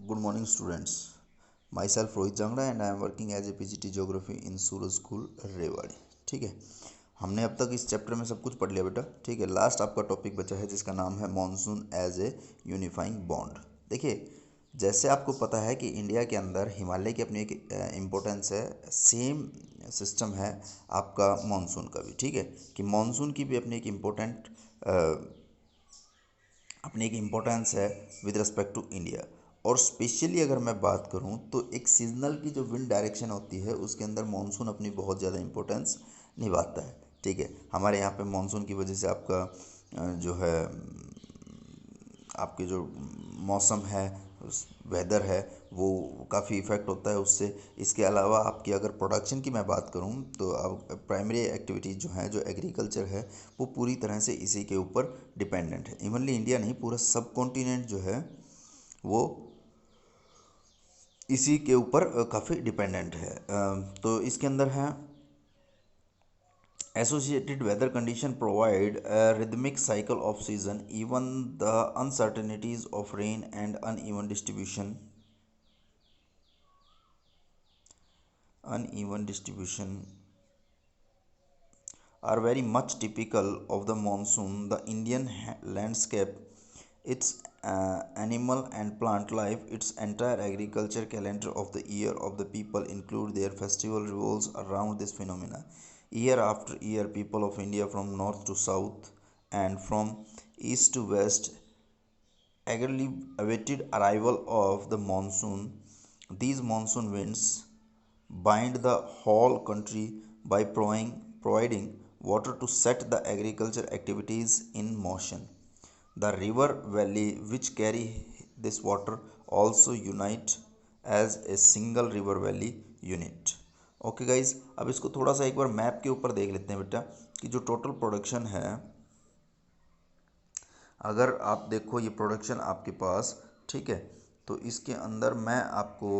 Good morning, students. Myself Rohit Jangra and I am working as a PGT Geography in Suraj School Rewari. ठीक है, हमने अब तक इस चैप्टर में सब कुछ पढ़ लिया बेटा. ठीक है, लास्ट आपका टॉपिक बचा है जिसका नाम है monsoon as a unifying bond. देखिए, जैसे आपको पता है कि इंडिया के अंदर हिमालय की अपनी एक इम्पोर्टेंस है, सेम सिस्टम है आपका मॉनसून का भी. ठीक है, कि मॉनसून की भी अपनी एक इम्पोर्टेंस है विद रिस्पेक्ट टू इंडिया. और स्पेशली अगर मैं बात करूं तो एक सीजनल की जो विंड डायरेक्शन होती है उसके अंदर मॉनसून अपनी बहुत ज़्यादा इम्पोर्टेंस निभाता है. ठीक है, हमारे यहाँ पे मॉनसून की वजह से आपका जो है आपके जो मौसम है, वेदर है, वो काफ़ी इफ़ेक्ट होता है उससे. इसके अलावा आपकी अगर प्रोडक्शन की मैं बात करूं तो अब प्राइमरी एक्टिविटीज़ जो हैं, जो एग्रीकल्चर है, वो पूरी तरह से इसी के ऊपर डिपेंडेंट है. इवनली इंडिया नहीं, पूरा सब कॉन्टिनेंट जो है वो इसी के ऊपर काफ़ी डिपेंडेंट है. तो इसके अंदर है associated weather condition provide a rhythmic cycle of season. Even the uncertainties of rain and uneven distribution are very much typical of the monsoon. The Indian landscape, its animal and plant life, its entire agriculture calendar of the year of the people include their festival revolves around this phenomena. Year after year, people of India from north to south and from east to west eagerly awaited arrival of the monsoon. These monsoon winds bind the whole country by providing water to set the agriculture activities in motion. The river valley which carry this water also unite as a single river valley unit. Okay guys, अब इसको थोड़ा सा एक बार map के ऊपर देख लेते हैं बेटा कि जो टोटल प्रोडक्शन है, अगर आप देखो ये प्रोडक्शन आपके पास, ठीक है, तो इसके अंदर मैं आपको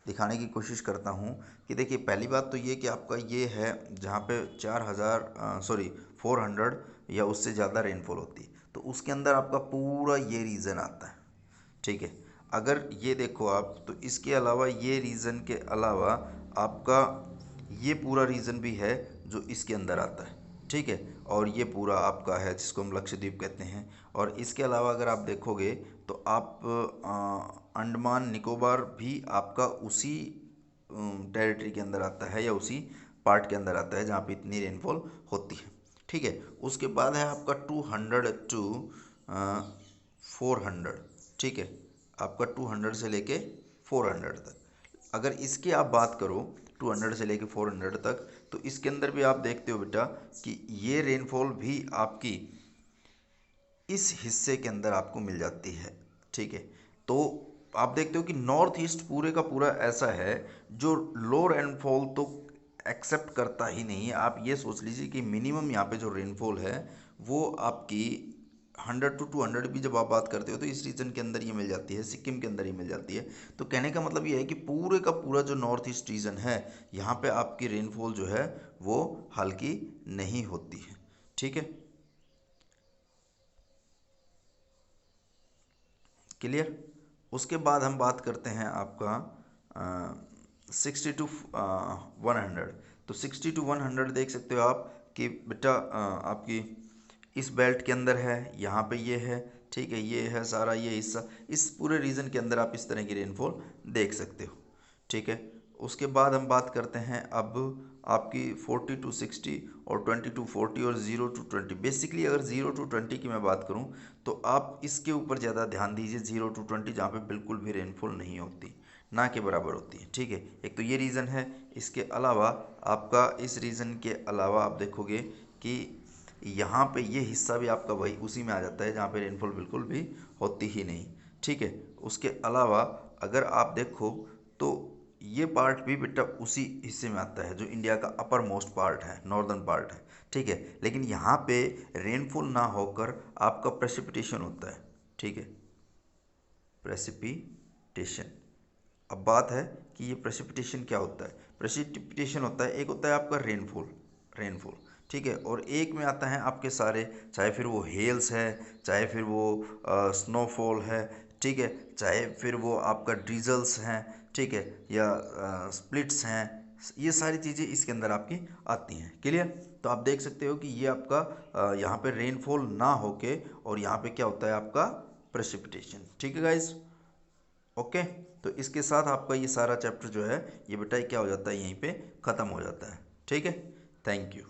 दिखाने की कोशिश करता हूँ कि देखिए, पहली बात तो ये कि आपका ये है जहाँ पे 400 या उससे ज़्यादा रेनफॉल होती है, तो उसके अंदर आपका पूरा ये रीज़न आता है. ठीक है, अगर ये देखो आप, तो इसके अलावा ये रीज़न के अलावा आपका ये पूरा रीज़न भी है जो इसके अंदर आता है. ठीक है, और ये पूरा आपका है जिसको हम लक्षद्वीप कहते हैं. और इसके अलावा अगर आप देखोगे तो आप अंडमान निकोबार भी आपका उसी टेरिटरी के अंदर आता है या उसी पार्ट के अंदर आता है जहाँ पे इतनी रेनफॉल होती है. ठीक है, उसके बाद है आपका 200 टू 400. ठीक है, आपका 200 से लेके 400 तक. अगर इसकी आप बात करो 200 से लेके 400 तक, तो इसके अंदर भी आप देखते हो बेटा कि ये रेनफॉल भी आपकी इस हिस्से के अंदर आपको मिल जाती है. ठीक है, तो आप देखते हो कि नॉर्थ ईस्ट पूरे का पूरा ऐसा है जो लो रेनफॉल तो एक्सेप्ट करता ही नहीं है. आप ये सोच लीजिए कि मिनिमम यहाँ पे जो रेनफॉल है वो आपकी 100 to 200 भी जब आप बात करते हो तो इस रीजन के अंदर ये मिल जाती है, सिक्किम के अंदर ही मिल जाती है. तो कहने का मतलब ये है कि पूरे का पूरा जो नॉर्थ ईस्ट रीजन है, यहाँ पे आपकी रेनफॉल जो है वो हल्की नहीं होती है. ठीक है, क्लियर. उसके बाद हम बात करते हैं आपका 60 to 100. तो 60 to 100 देख सकते हो आप कि बेटा आपकी इस बेल्ट के अंदर है, यहाँ पे ये है. ठीक है, ये है सारा ये हिस्सा, इस पूरे रीजन के अंदर आप इस तरह की रेनफॉल देख सकते हो. ठीक है, उसके बाद हम बात करते हैं अब आपकी 40 to 60 और 20 to 40 और 0 to 20. बेसिकली अगर 0 to 20 की मैं बात करूं तो आप इसके ऊपर ज़्यादा ध्यान दीजिए. 0 to 20 जहाँ पे बिल्कुल भी रेनफॉल नहीं होती, ना के बराबर होती है. ठीक है, एक तो ये रीज़न है. इसके अलावा आपका इस रीज़न के अलावा आप देखोगे कि यहाँ पे ये हिस्सा भी आपका वही उसी में आ जाता है जहाँ पे रेनफॉल बिल्कुल भी होती ही नहीं. ठीक है, उसके अलावा अगर आप देखो तो ये पार्ट भी बेटा उसी हिस्से में आता है जो इंडिया का अपर मोस्ट पार्ट है, नॉर्दर्न पार्ट है. ठीक है, लेकिन यहाँ पे रेनफॉल ना होकर आपका प्रेसिपिटेशन होता है. ठीक है, प्रेसिपिटेशन. अब बात है कि ये प्रेसिपिटेशन क्या होता है. प्रेसिपिटेशन होता है, एक होता है आपका रेनफॉल, रेनफॉल. ठीक है, और एक में आता है आपके सारे, चाहे फिर वो हेल्स है, चाहे फिर वो स्नोफॉल है, ठीक है, चाहे फिर वो आपका ड्रीजल्स हैं, ठीक है, या स्प्लिट्स हैं, ये सारी चीज़ें इसके अंदर आपकी आती हैं। क्लियर? तो आप देख सकते हो कि ये आपका यहाँ पे रेनफॉल ना होके और यहाँ पे क्या होता है आपका प्रेसिपिटेशन। ठीक है गाइस, ओके। तो इसके साथ आपका ये सारा चैप्टर जो है ये बेटा क्या हो जाता है, यहीं पे ख़त्म हो जाता है। ठीक है, थैंक यू।